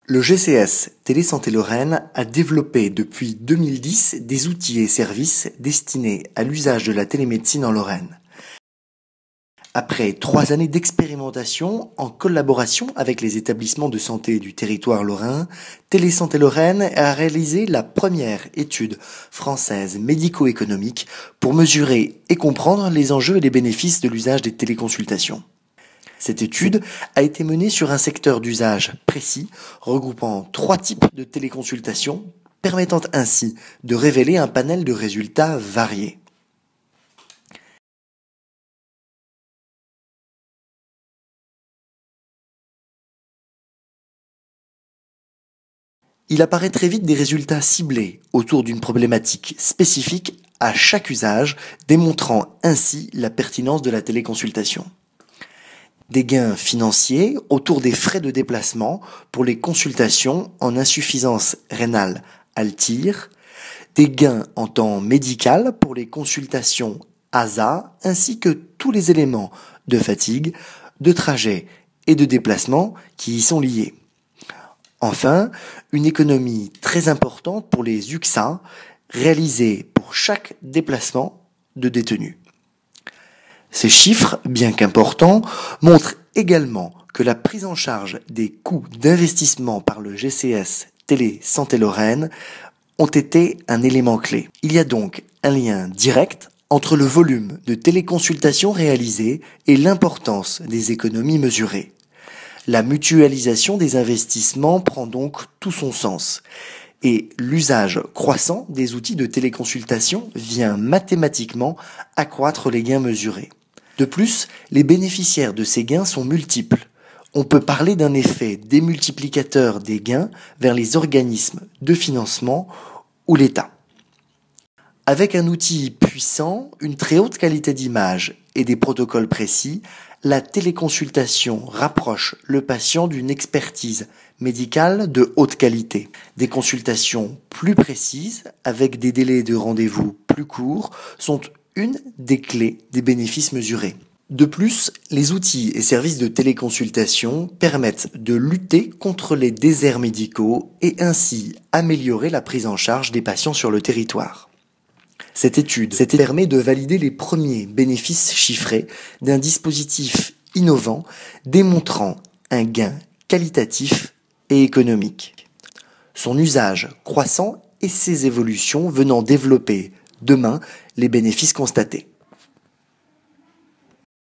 Le GCS Télésanté Lorraine a développé depuis 2010 des outils et services destinés à l'usage de la télémédecine en Lorraine. Après 3 années d'expérimentation en collaboration avec les établissements de santé du territoire lorrain, Télésanté Lorraine a réalisé la première étude française médico-économique pour mesurer et comprendre les enjeux et les bénéfices de l'usage des téléconsultations. Cette étude a été menée sur un secteur d'usage précis, regroupant 3 types de téléconsultations, permettant ainsi de révéler un panel de résultats variés. Il apparaît très vite des résultats ciblés autour d'une problématique spécifique à chaque usage, démontrant ainsi la pertinence de la téléconsultation. Des gains financiers autour des frais de déplacement pour les consultations en insuffisance rénale Altir, des gains en temps médical pour les consultations ASA, ainsi que tous les éléments de fatigue, de trajet et de déplacement qui y sont liés. Enfin, une économie très importante pour les UXA, réalisée pour chaque déplacement de détenu. Ces chiffres, bien qu'importants, montrent également que la prise en charge des coûts d'investissement par le GCS Télésanté Lorraine ont été un élément clé. Il y a donc un lien direct entre le volume de téléconsultations réalisées et l'importance des économies mesurées. La mutualisation des investissements prend donc tout son sens. Et l'usage croissant des outils de téléconsultation vient mathématiquement accroître les gains mesurés. De plus, les bénéficiaires de ces gains sont multiples. On peut parler d'un effet démultiplicateur des gains vers les organismes de financement ou l'État. Avec un outil puissant, une très haute qualité d'image et des protocoles précis, la téléconsultation rapproche le patient d'une expertise médicale de haute qualité. Des consultations plus précises, avec des délais de rendez-vous plus courts, sont une des clés des bénéfices mesurés. De plus, les outils et services de téléconsultation permettent de lutter contre les déserts médicaux et ainsi améliorer la prise en charge des patients sur le territoire. Cette étude permet de valider les premiers bénéfices chiffrés d'un dispositif innovant démontrant un gain qualitatif et économique. Son usage croissant et ses évolutions venant développer demain les bénéfices constatés.